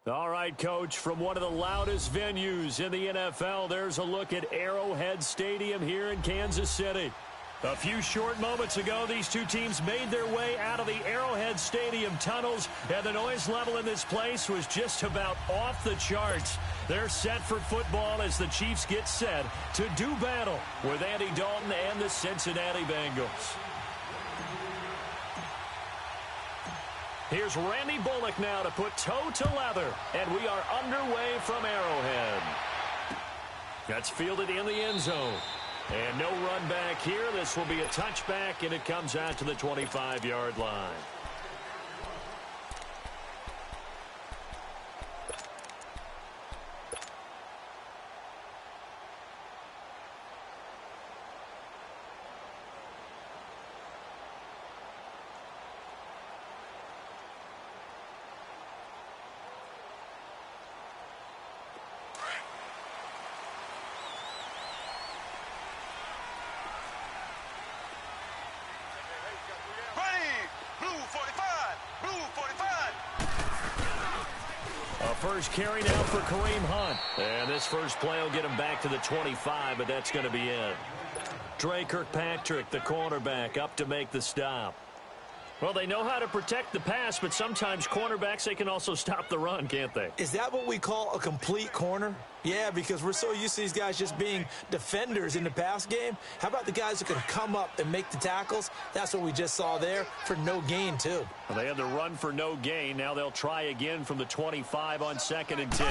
All right, Coach, from one of the loudest venues in the NFL, there's a look at Arrowhead Stadium here in Kansas City. A few short moments ago, these two teams made their way out of the Arrowhead Stadium tunnels, and the noise level in this place was just about off the charts. They're set for football as the Chiefs get set to do battle with Andy Dalton and the Cincinnati Bengals. Here's Randy Bullock now to put toe to leather, and we are underway from Arrowhead. That's fielded in the end zone. And no run back here. This will be a touchback, and it comes out to the 25-yard line. First carry now for Kareem Hunt. And this first play will get him back to the 25, but that's going to be it. Dre Kirkpatrick, the cornerback, up to make the stop. Well, they know how to protect the pass, but sometimes cornerbacks, they can also stop the run, can't they? Is that what we call a complete corner? Yeah, because we're so used to these guys just being defenders in the pass game. How about the guys who can come up and make the tackles? That's what we just saw there for no gain, too. Well, they had the run for no gain. Now they'll try again from the 25 on 2nd and 10.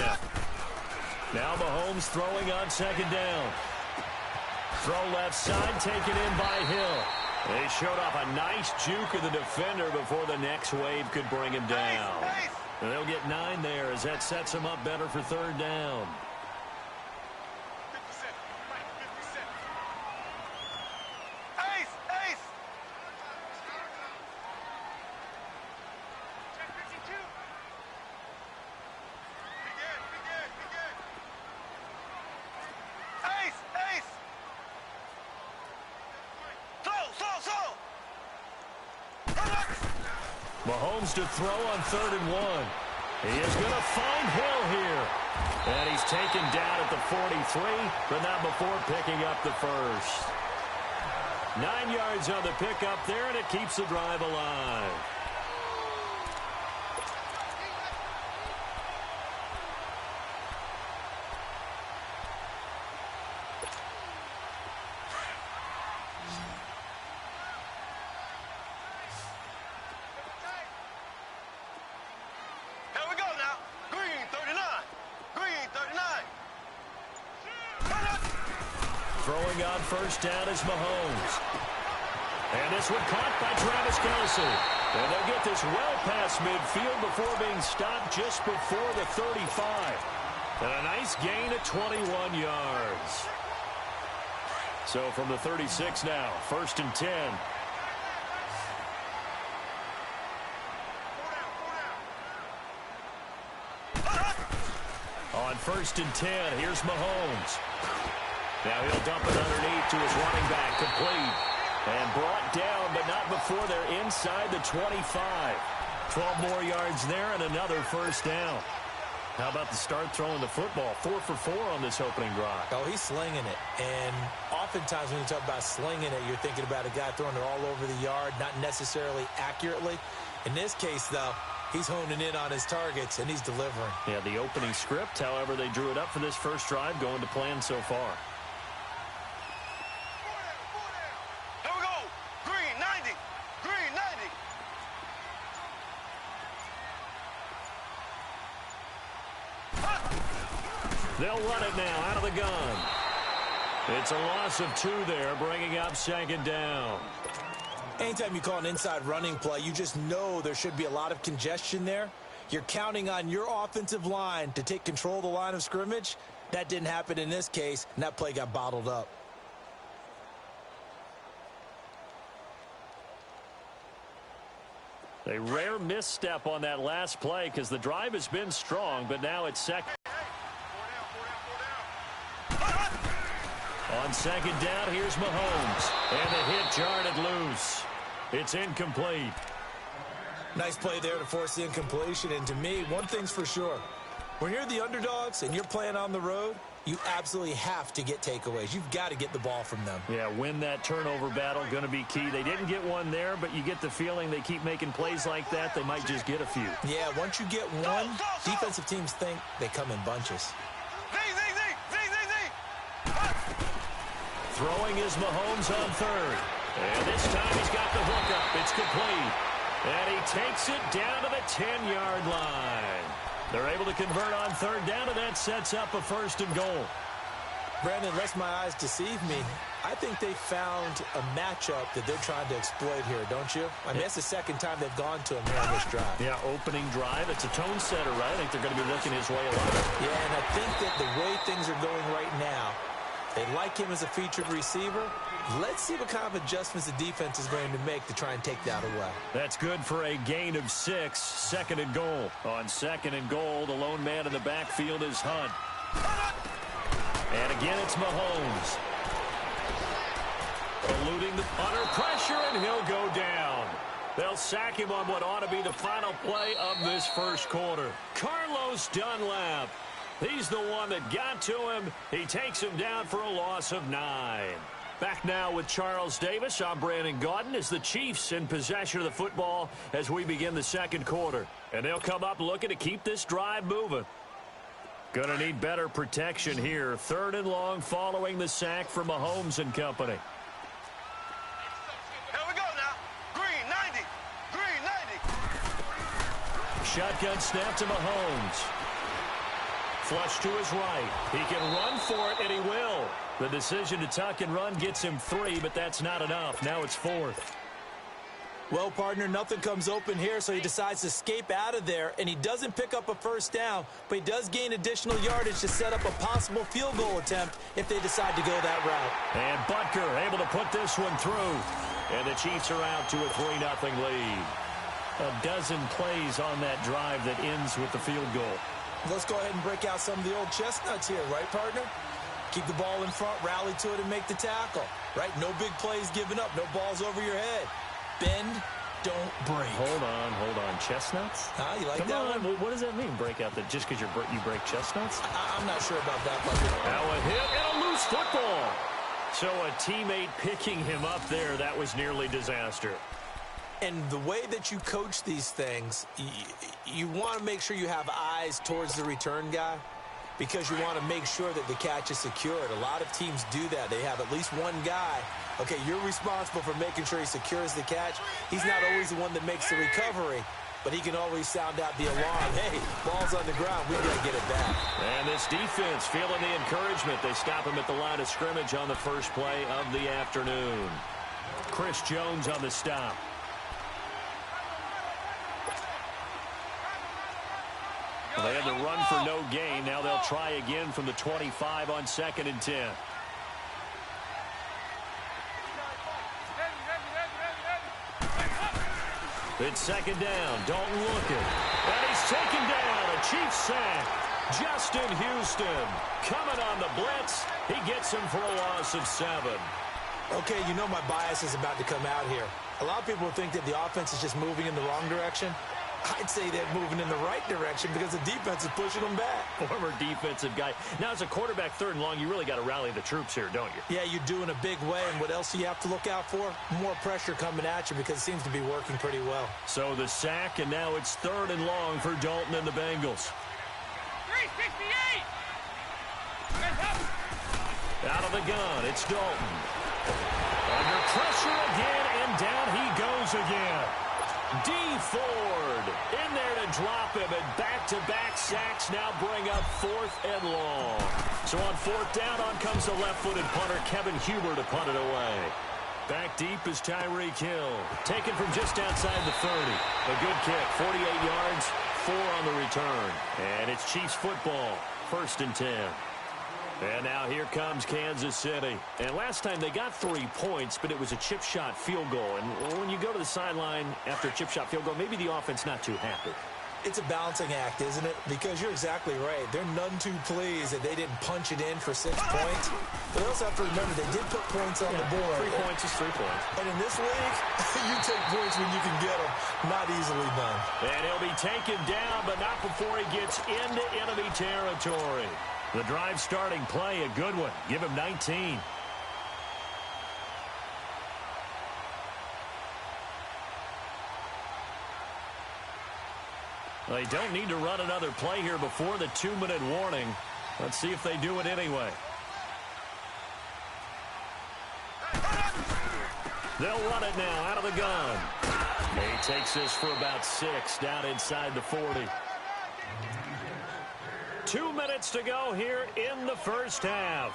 Now Mahomes throwing on 2nd down. Throw left side, taken in by Hill. They showed off a nice juke of the defender before the next wave could bring him down. And they'll get 9 there as that sets them up better for 3rd down. Mahomes to throw on 3rd and 1. He is going to find Hill here. And he's taken down at the 43, but not before picking up the first. 9 yards on the pickup there, and it keeps the drive alive. Throwing on 1st down is Mahomes. And this one caught by Travis Kelce. And they'll get this well past midfield before being stopped just before the 35. And a nice gain of 21 yards. So from the 36 now, 1st and 10. On 1st and 10, here's Mahomes. Now he'll dump it underneath to his running back, complete. And brought down, but not before they're inside the 25. 12 more yards there and another 1st down. How about the start throwing the football? 4 for 4 on this opening drive. Oh, he's slinging it. And oftentimes when you talk about slinging it, you're thinking about a guy throwing it all over the yard, not necessarily accurately. In this case, though, he's honing in on his targets, and he's delivering. Yeah, the opening script, however, they drew it up for this first drive, going to plan so far. They'll run it now out of the gun. It's a loss of 2 there, bringing up 2nd down. Anytime you call an inside running play, you just know there should be a lot of congestion there. You're counting on your offensive line to take control of the line of scrimmage. That didn't happen in this case, and that play got bottled up. A rare misstep on that last play because the drive has been strong, but now it's 2nd. On 2nd down, here's Mahomes. And the hit jarred it loose. It's incomplete. Nice play there to force the incompletion. And to me, one thing's for sure. When you're the underdogs and you're playing on the road, you absolutely have to get takeaways. You've got to get the ball from them. Yeah, win that turnover battle, going to be key. They didn't get one there, but you get the feeling they keep making plays like that, they might just get a few. Yeah, once you get one, defensive teams think they come in bunches. Throwing is Mahomes on third. And this time he's got the hook up. It's complete. And he takes it down to the 10-yard line. They're able to convert on third down, and that sets up a 1st and goal. Brandon, lest my eyes deceive me, I think they found a matchup that they're trying to exploit here, don't you? I mean, that's the second time they've gone to him here on this drive. Yeah, opening drive. It's a tone setter, right? I think they're going to be looking his way a lot. Yeah, and I think that the way things are going right now, they like him as a featured receiver. Let's see what kind of adjustments the defense is going to make to try and take that away. That's good for a gain of 6. 2nd and goal. On 2nd and goal, the lone man in the backfield is Hunt. And again, it's Mahomes. Eluding the under pressure, and he'll go down. They'll sack him on what ought to be the final play of this first quarter. Carlos Dunlap. He's the one that got to him. He takes him down for a loss of 9. Back now with Charles Davis. I'm Brandon Gaudin as the Chiefs in possession of the football as we begin the second quarter. And they'll come up looking to keep this drive moving. Going to need better protection here. 3rd and long following the sack from Mahomes and company. Here we go now. Green 90. Green 90. Shotgun snap to Mahomes. Flush to his right. He can run for it, and he will. The decision to tuck and run gets him 3, but that's not enough. Now it's 4th. Well, partner, nothing comes open here, so he decides to escape out of there, and he doesn't pick up a 1st down, but he does gain additional yardage to set up a possible field goal attempt if they decide to go that route. And Butker able to put this one through. And the Chiefs are out to a 3-0 lead. A dozen plays on that drive that ends with the field goal. Let's go ahead and break out some of the old chestnuts here, right, partner? Keep the ball in front, rally to it, and make the tackle, right? No big plays given up, no balls over your head. Bend, don't break. Hold on. Chestnuts? You like Come that on. one? What does that mean, break out? That just because you break chestnuts? I'm not sure about that, partner. Now a hit and a loose football. So a teammate picking him up there, that was nearly disaster. And the way that you coach these things, you want to make sure you have eyes towards the return guy because you want to make sure that the catch is secured. A lot of teams do that. They have at least one guy. Okay, you're responsible for making sure he secures the catch. He's not always the one that makes the recovery, but he can always sound out the alarm. Hey, ball's on the ground. We've got to get it back. And this defense feeling the encouragement. They stop him at the line of scrimmage on the first play of the afternoon. Chris Jones on the stop. They had the run for no gain. Now they'll try again from the 25 on 2nd and 10. It's 2nd down. Dalton looking. And he's taken down. A Chiefs sack. Justin Houston coming on the blitz. He gets him for a loss of 7. Okay, you know my bias is about to come out here. A lot of people think that the offense is just moving in the wrong direction. I'd say they're moving in the right direction because the defense is pushing them back. Former defensive guy. Now, as a quarterback 3rd and long, you really got to rally the troops here, don't you? Yeah, you do in a big way. And what else do you have to look out for? More pressure coming at you because it seems to be working pretty well. So the sack, and now it's 3rd and long for Dalton and the Bengals. 368! Out of the gun, it's Dalton. Under pressure again, and down he goes again. D. Ford in there to drop him, and back-to-back sacks now bring up 4th and long. So on 4th down, on comes the left-footed punter, Kevin Huber, to punt it away. Back deep is Tyreek Hill, taken from just outside the 30. A good kick, 48 yards, 4 on the return. And it's Chiefs football, 1st and 10. And now here comes Kansas City. And last time they got 3 points, but it was a chip shot field goal. And when you go to the sideline after a chip shot field goal, maybe the offense not too happy. It's a balancing act, isn't it? Because you're exactly right. They're none too pleased that they didn't punch it in for 6 points. But they also have to remember they did put points on the board. 3 points is 3 points. And in this league, you take points when you can get them. Not easily done. And he'll be taken down, but not before he gets into enemy territory. The drive starting play, a good one. Give him 19. They don't need to run another play here before the 2-minute warning. Let's see if they do it anyway. They'll run it now out of the gun. He takes this for about 6 down inside the 40. 2 minutes to go here in the first half.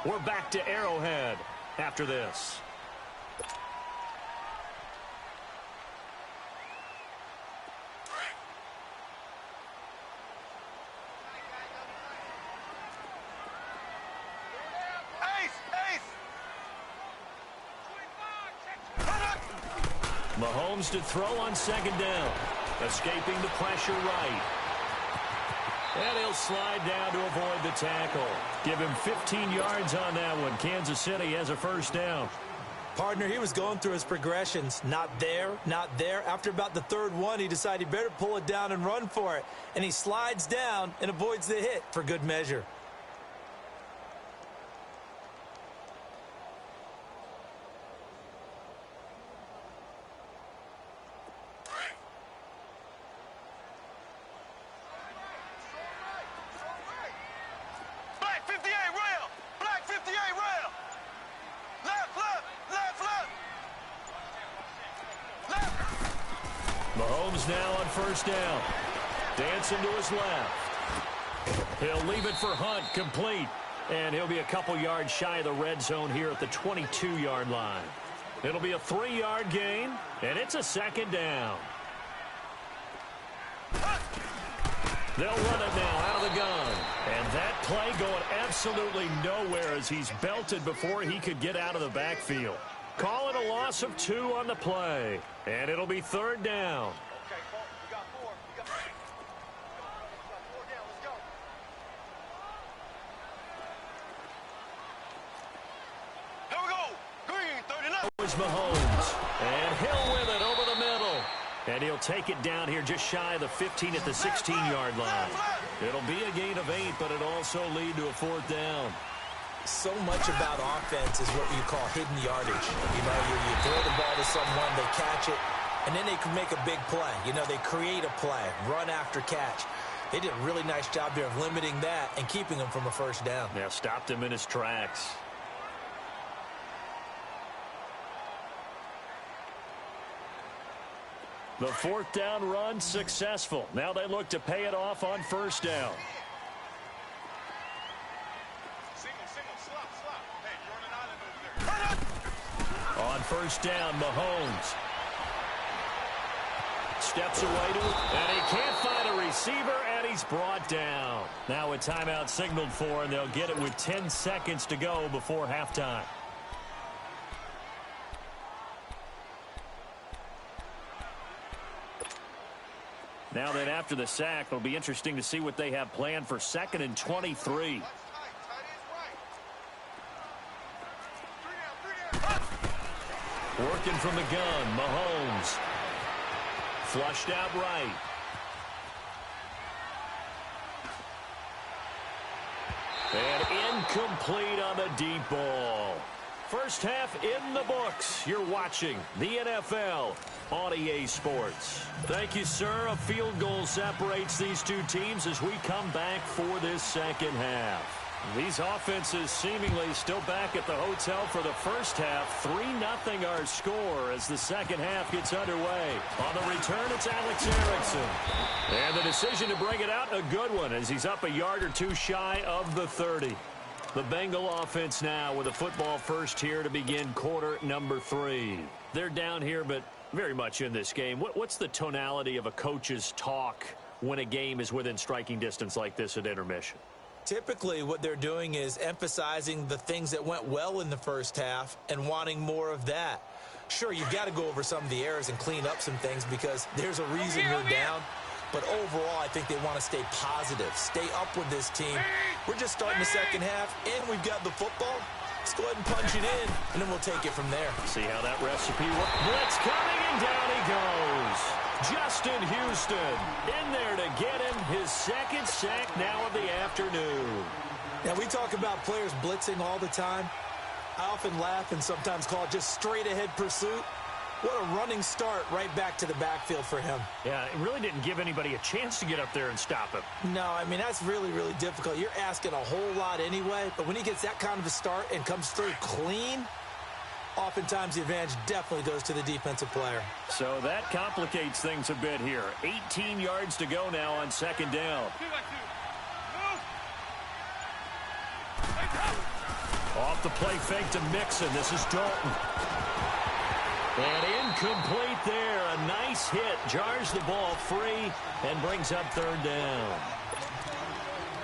We're back to Arrowhead after this. Mahomes to throw on second down. Escaping the pressure right. And he'll slide down to avoid the tackle. Give him 15 yards on that one. Kansas City has a first down. Partner, he was going through his progressions. Not there, not there. After about the third one, he decided he better pull it down and run for it. And he slides down and avoids the hit for good measure. Mahomes now on first down. Dancing to his left. He'll leave it for Hunt, complete. And he'll be a couple yards shy of the red zone here at the 22-yard line. It'll be a 3-yard gain, and it's a second down. They'll run it now out of the gun. And that play going absolutely nowhere as he's belted before he could get out of the backfield. Call it a loss of 2 on the play. And it'll be third down. Okay, we got 4. We got 4 down. Let's go. Here we go. Green, 39. Here's Mahomes. And he'll win it over the middle. And he'll take it down here just shy of the 15 at the 16-yard line. It'll be a gain of 8, but it'll also lead to a fourth down. So much about offense is what you call hidden yardage. You know, you throw the ball to someone, they catch it, and then they can make a big play. You know, they create a play, run after catch. They did a really nice job there of limiting that and keeping him from a first down. Yeah, stopped him in his tracks. The fourth down run successful. Now they look to pay it off on first down. On first down, Mahomes steps away to it, and he can't find a receiver, and he's brought down. Now a timeout signaled for, and they'll get it with 10 seconds to go before halftime. Now then, after the sack, it'll be interesting to see what they have planned for 2nd and 23. Working from the gun, Mahomes. Flushed out right. And incomplete on the deep ball. First half in the books. You're watching the NFL on EA Sports. Thank you, sir. A field goal separates these two teams as we come back for this second half. These offenses seemingly still back at the hotel for the first half. 3-0 our score as the second half gets underway. On the return, it's Alex Erickson. And the decision to bring it out, a good one, as he's up a yard or two shy of the 30. The Bengal offense now with a football first here to begin quarter number 3. They're down here, but very much in this game. What's the tonality of a coach's talk when a game is within striking distance like this at intermission? Typically, what they're doing is emphasizing the things that went well in the first half and wanting more of that. Sure, you've got to go over some of the errors and clean up some things because there's a reason you're down. But overall, I think they want to stay positive, stay up with this team. We're just starting the second half, and we've got the football. Let's go ahead and punch it in, and then we'll take it from there. See how that recipe works. Blitz coming, and down he goes. Justin Houston in there to get him his second sack now of the afternoon. Now, we talk about players blitzing all the time. I often laugh and sometimes call it just straight-ahead pursuit. What a running start right back to the backfield for him. Yeah, it really didn't give anybody a chance to get up there and stop him. No, I mean, that's really, really difficult. You're asking a whole lot anyway, but when he gets that kind of a start and comes through clean, oftentimes the advantage definitely goes to the defensive player. So that complicates things a bit here. 18 yards to go now on second down. Off the play fake to Mixon. This is Dalton. And incomplete there. A nice hit. Jars the ball free and brings up third down.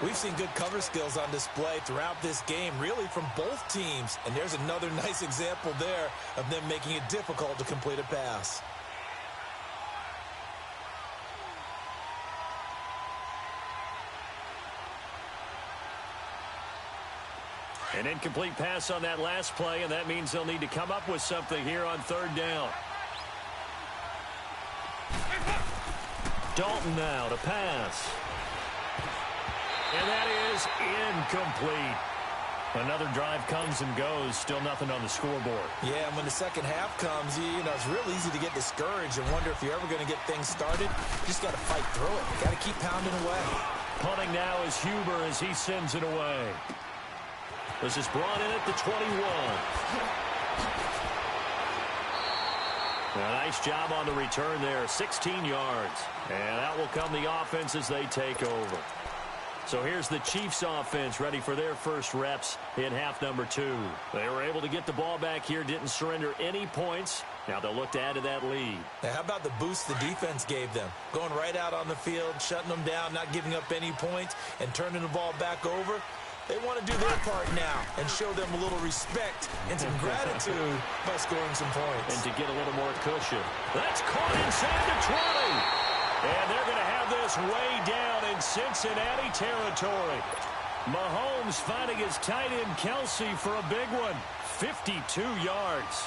We've seen good cover skills on display throughout this game, really from both teams. And there's another nice example there of them making it difficult to complete a pass. An incomplete pass on that last play, and that means they'll need to come up with something here on third down. Dalton now to pass. And that is incomplete. Another drive comes and goes. Still nothing on the scoreboard. Yeah, and when the second half comes, you know, it's real easy to get discouraged and wonder if you're ever going to get things started. You just got to fight through it. Got to keep pounding away. Punting now is Huber as he sends it away. This is brought in at the 21. A nice job on the return there. 16 yards. And out will come the offense as they take over. So here's the Chiefs offense ready for their first reps in half number 2. They were able to get the ball back here, didn't surrender any points. Now they'll look to add to that lead. Now, how about the boost the defense gave them? Going right out on the field, shutting them down, not giving up any points, and turning the ball back over. They want to do their part now and show them a little respect and some gratitude by scoring some points. And to get a little more cushion. That's caught inside the 20. And they're going to have this way down in Cincinnati territory. Mahomes finding his tight end Kelsey for a big one. 52 yards.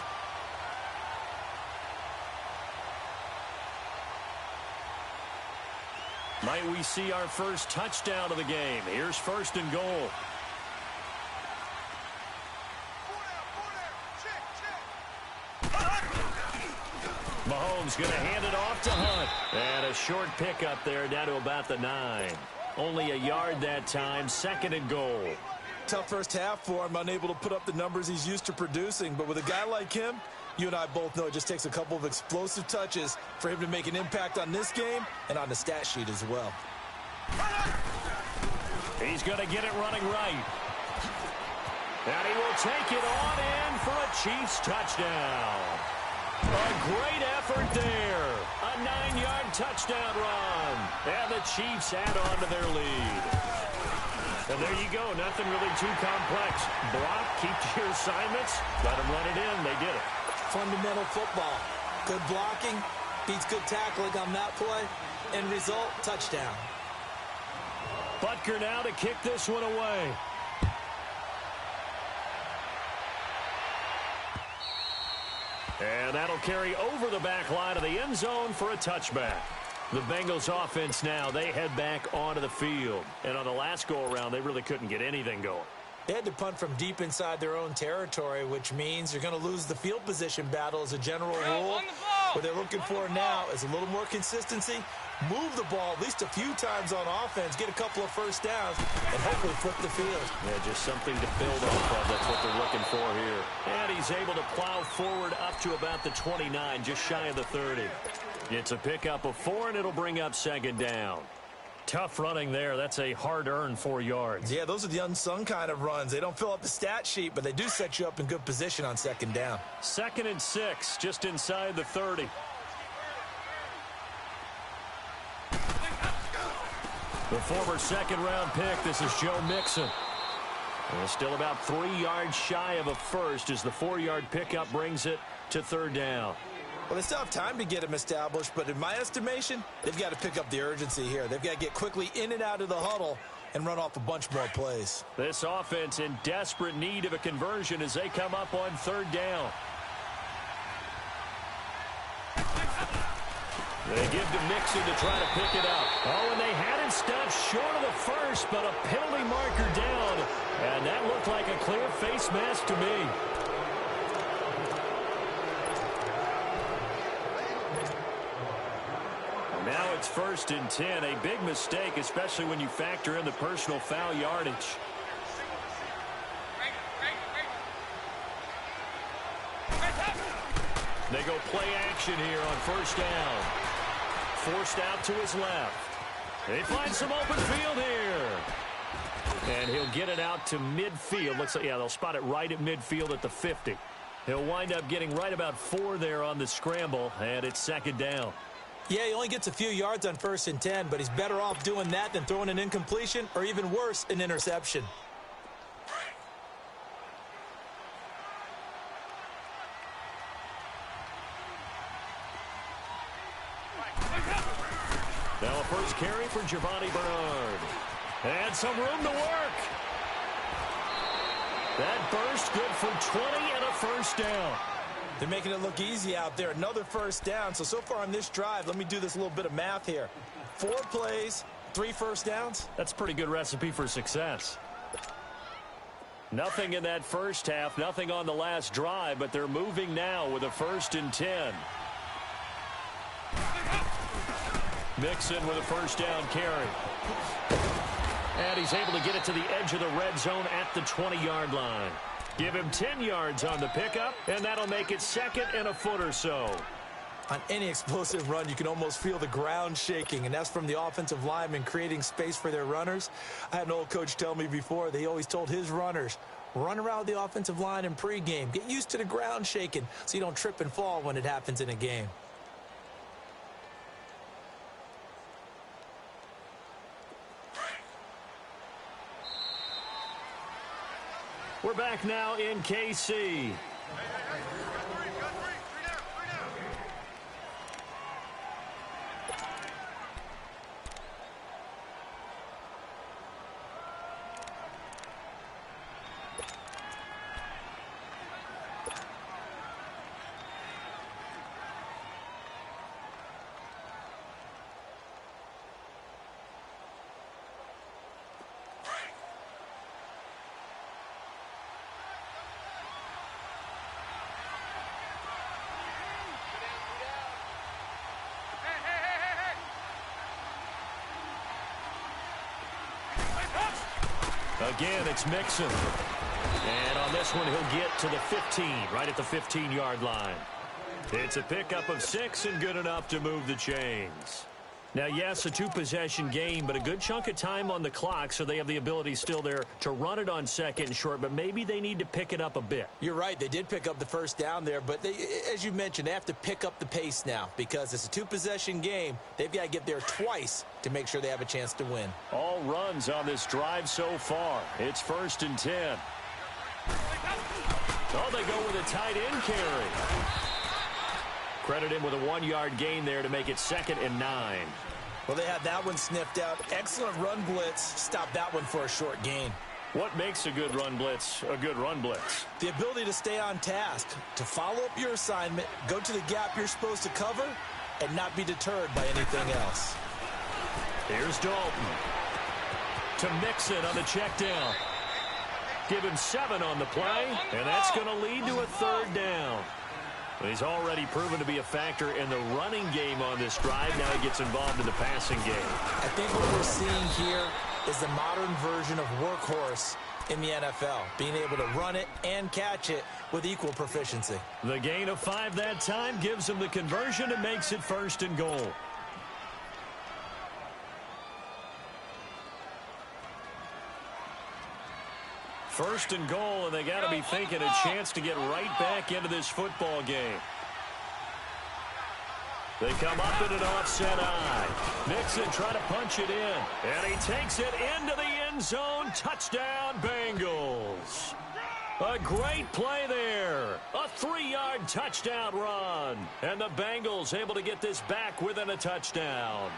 Might we see our first touchdown of the game? Here's first and goal. Mahomes going to hand it off to Hunt. And a short pickup there down to about the 9. Only a yard that time. Second and goal. Tough first half for him, unable to put up the numbers he's used to producing. But with a guy like him, you and I both know it just takes a couple of explosive touches for him to make an impact on this game and on the stat sheet as well. He's going to get it running right. And he will take it on in for a Chiefs touchdown. A great effort there. A 9-yard touchdown run. And the Chiefs add on to their lead. And there you go. Nothing really too complex. Block, keep to your assignments. Let them run it in. They did it. Fundamental football. Good blocking, beats good tackling on that play. End result, touchdown. Butker now to kick this one away. And that'll carry over the back line of the end zone for a touchback. The Bengals offense now, they head back onto the field. And on the last go-around, they really couldn't get anything going. They had to punt from deep inside their own territory, which means you're going to lose the field position battle as a general rule. What they're looking for now is a little more consistency, move the ball at least a few times on offense, get a couple of first downs, and hopefully flip the field. Yeah, just something to build off of. That's what they're looking for here. And he's able to plow forward up to about the 29, just shy of the 30. It's a pickup of 4, and it'll bring up second down. Tough running there. That's a hard-earned 4 yards. Yeah, those are the unsung kind of runs. They don't fill up the stat sheet, but they do set you up in good position on second down. 2nd and 6, just inside the 30. The former second-round pick, this is Joe Mixon. And still about 3 yards shy of a first as the 4-yard pickup brings it to third down. Well, they still have time to get him established, but in my estimation, they've got to pick up the urgency here. They've got to get quickly in and out of the huddle and run off a bunch more plays. This offense in desperate need of a conversion as they come up on third down. They give to Mixon to try to pick it up. Oh, and they had it stopped short of the first, but a penalty marker down. And that looked like a clear face mask to me. Now it's 1st and 10. A big mistake, especially when you factor in the personal foul yardage. They go play action here on 1st down. Forced out to his left. They find some open field here. And he'll get it out to midfield. Looks like, yeah, they'll spot it right at midfield at the 50. He'll wind up getting right about 4 there on the scramble, and it's 2nd down. Yeah, he only gets a few yards on 1st and 10, but he's better off doing that than throwing an incompletion or even worse, an interception. Now a first carry for Giovanni Bernard. And some room to work. That burst good for 20 and a 1st down. They're making it look easy out there. Another 1st down. So far on this drive, let me do this little bit of math here. 4 plays, 3 1st downs. That's a pretty good recipe for success. Nothing in that first half, nothing on the last drive, but they're moving now with a 1st and 10. Mixon with a 1st down carry. And he's able to get it to the edge of the red zone at the 20-yard line. Give him 10 yards on the pickup, and that'll make it 2nd and a foot or so. On any explosive run, you can almost feel the ground shaking, and that's from the offensive linemen creating space for their runners. I had an old coach tell me before, they always told his runners, run around the offensive line in pregame. Get used to the ground shaking so you don't trip and fall when it happens in a game. We're back now in KC. Again, it's Mixon. And on this one, he'll get to the 15, right at the 15-yard line. It's a pickup of 6 and good enough to move the chains. Now, yes, a 2-possession game, but a good chunk of time on the clock, so they have the ability still there to run it on 2nd and short, but maybe they need to pick it up a bit. You're right. They did pick up the 1st down there, but they, as you mentioned, they have to pick up the pace now because it's a 2-possession game. They've got to get there twice to make sure they have a chance to win. All runs on this drive so far. It's 1st and 10. Oh, they go with a tight end carry. Credit him with a 1-yard gain there to make it 2nd and 9. Well, they had that one sniffed out. Excellent run blitz. Stop that one for a short gain. What makes a good run blitz a good run blitz? The ability to stay on task, to follow up your assignment, go to the gap you're supposed to cover, and not be deterred by anything else. Here's Dalton. To Mixon on the check down. Give him 7 on the play, and that's going to lead to a 3rd down. He's already proven to be a factor in the running game on this drive. Now he gets involved in the passing game. I think what we're seeing here is the modern version of workhorse in the NFL, being able to run it and catch it with equal proficiency. The gain of 5 that time gives him the conversion and makes it 1st and goal. First and goal, and they got to be thinking a chance to get right back into this football game. They come up in an offset eye. Mixon trying to punch it in, and he takes it into the end zone. Touchdown, Bengals. A great play there. A 3-yard touchdown run. And the Bengals able to get this back within a touchdown.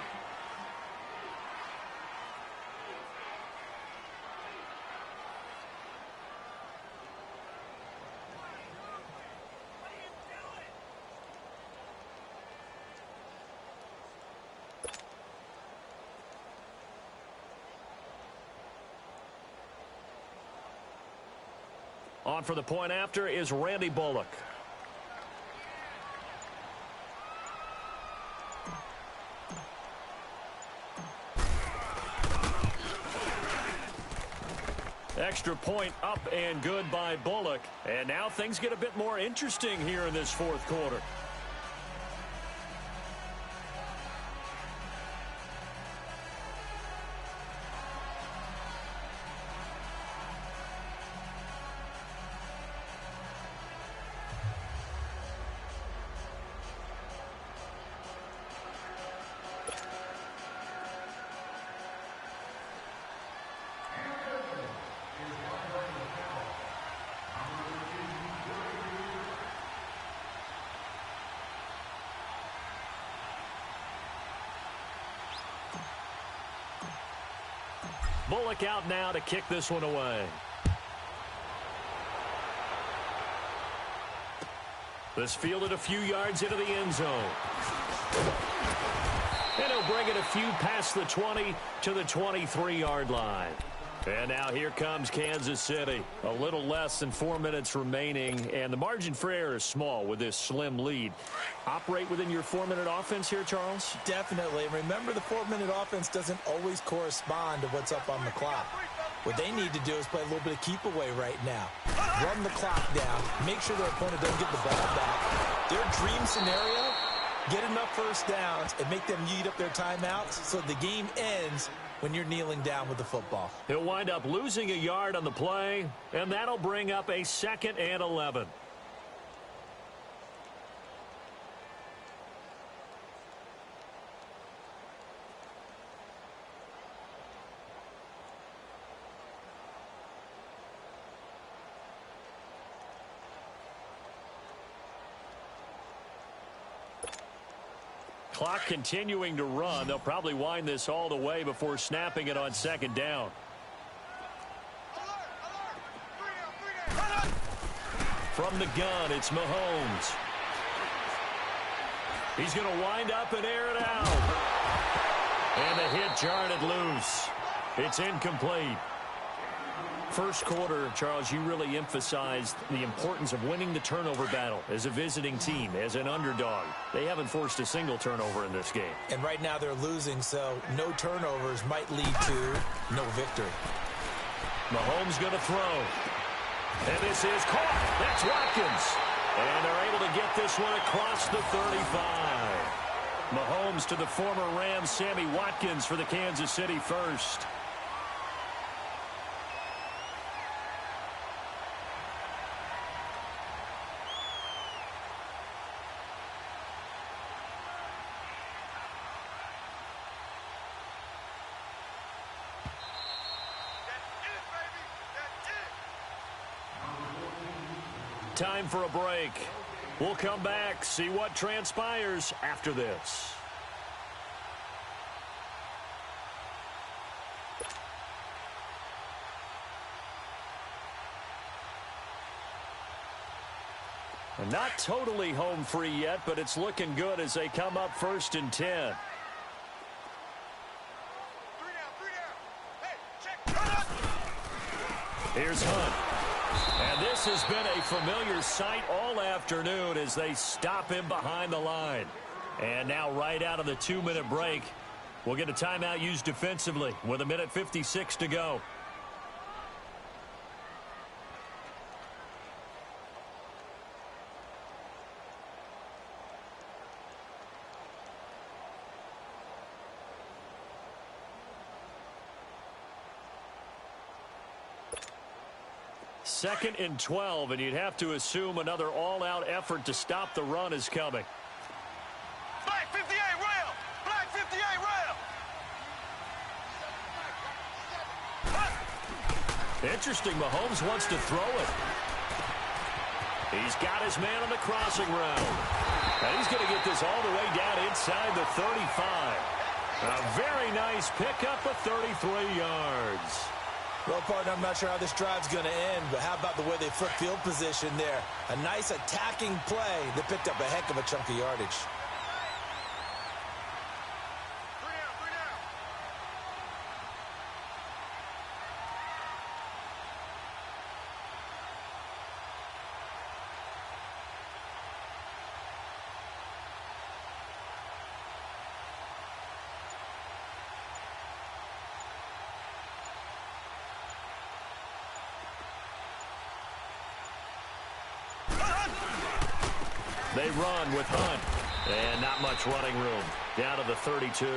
On for the point after is Randy Bullock. Extra point up and good by Bullock. And now things get a bit more interesting here in this fourth quarter. Bullock out now to kick this one away. This fielded a few yards into the end zone. And he'll bring it a few past the 20 to the 23-yard line. And now here comes Kansas City. A little less than 4 minutes remaining, and the margin for error is small with this slim lead. Operate within your 4-minute offense here, Charles? Definitely. Remember, the 4-minute offense doesn't always correspond to what's up on the clock. What they need to do is play a little bit of keep away right now. Run the clock down. Make sure their opponent doesn't get the ball back. Their dream scenario, get enough first downs and make them eat up their timeouts so the game ends when you're kneeling down with the football. He'll wind up losing a yard on the play, and that'll bring up a 2nd and 11. Clock continuing to run. They'll probably wind this all the way before snapping it on 2nd down. From the gun, it's Mahomes. He's going to wind up and air it out. And the hit jarred it loose. It's incomplete. First quarter, Charles, you really emphasized the importance of winning the turnover battle as a visiting team, as an underdog. They haven't forced a single turnover in this game. And right now they're losing, so no turnovers might lead to no victory. Mahomes going to throw. And this is caught. That's Watkins. And they're able to get this one across the 35. Mahomes to the former Rams, Sammy Watkins, for the Kansas City first. Time for a break. We'll come back, see what transpires after this. Not totally home free yet, but it's looking good as they come up 1st and 10. Here's Hunt. And this has been a familiar sight all afternoon as they stop him behind the line. And now right out of the 2-minute break, we'll get a timeout used defensively with 1:56 to go. Second and 12, and you'd have to assume another all-out effort to stop the run is coming. Black 58 rail! Black 58 rail! Interesting, Mahomes wants to throw it. He's got his man on the crossing route. And he's going to get this all the way down inside the 35. A very nice pickup of 33 yards. Well, partner, I'm not sure how this drive's going to end, but how about the way they flip field position there? A nice attacking play that picked up a heck of a chunk of yardage. They run with Hunt. And not much running room. Down to the 32.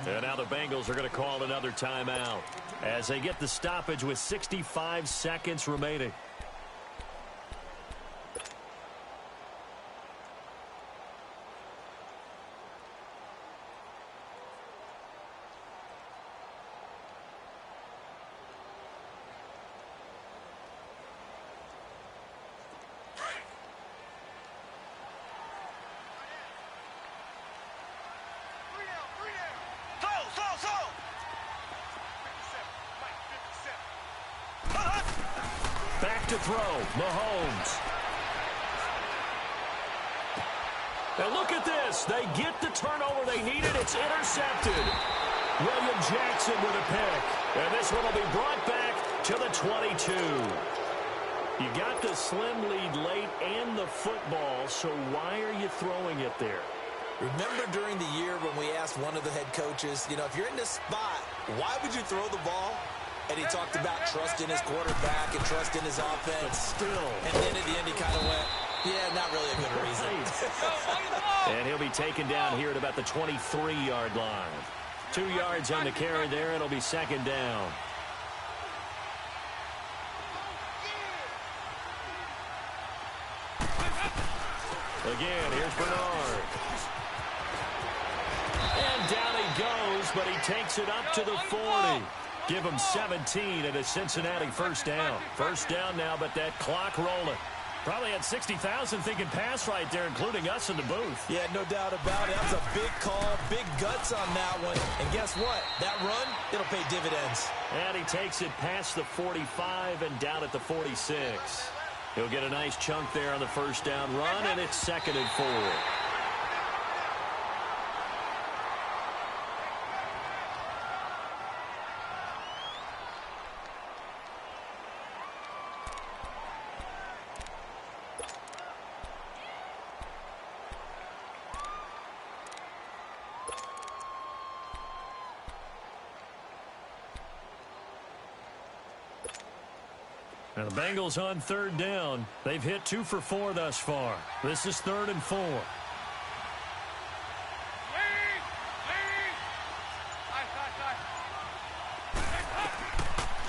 And now the Bengals are going to call another timeout as they get the stoppage with 65 seconds remaining. Back to throw, Mahomes. And look at this. They get the turnover they needed. It's intercepted. William Jackson with a pick. And this one will be brought back to the 22. You got the slim lead late and the football, so why are you throwing it there? Remember during the year when we asked one of the head coaches, you know, if you're in this spot, why would you throw the ball? And he talked about trust in his quarterback and trust in his offense. But still. And then at the end he kind of went, yeah, not really a good reason. And he'll be taken down here at about the 23-yard line. 2 yards on the carry there. It'll be second down. Again, here's Bernard. And down he goes, but he takes it up to the 40. Give him 17 at a Cincinnati first down. First down now, but that clock rolling. Probably had 60,000 thinking pass right there, including us in the booth. Yeah, no doubt about it. That was a big call, big guts on that one. And guess what? That run, it'll pay dividends. And he takes it past the 45 and down at the 46. He'll get a nice chunk there on the first down run, and it's 2nd and 4. Now the Bengals on 3rd down. They've hit 2 for 4 thus far. This is 3rd and 4.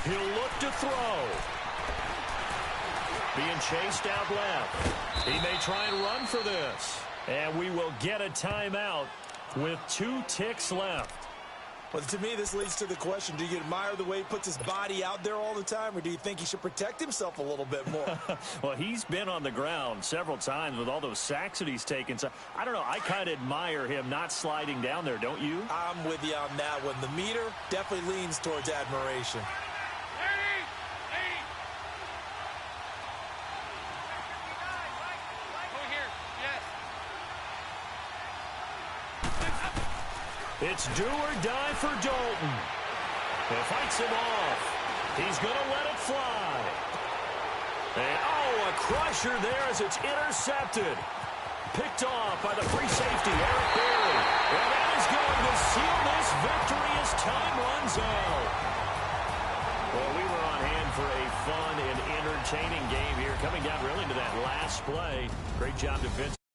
He'll look to throw. Being chased out left. He may try and run for this. And we will get a timeout with 2 ticks left. Well, to me, this leads to the question, do you admire the way he puts his body out there all the time, or do you think he should protect himself a little bit more? Well, he's been on the ground several times with all those sacks that he's taken. So, I don't know. I kind of admire him not sliding down there, don't you? I'm with you on that one. The meter definitely leans towards admiration. It's do or die for Dalton. He fights him off. He's going to let it fly. And, a crusher there as it's intercepted. Picked off by the free safety, Eric Berry. And that is going to seal this victory as time runs out. Well, we were on hand for a fun and entertaining game here, coming down really to that last play. Great job defensively.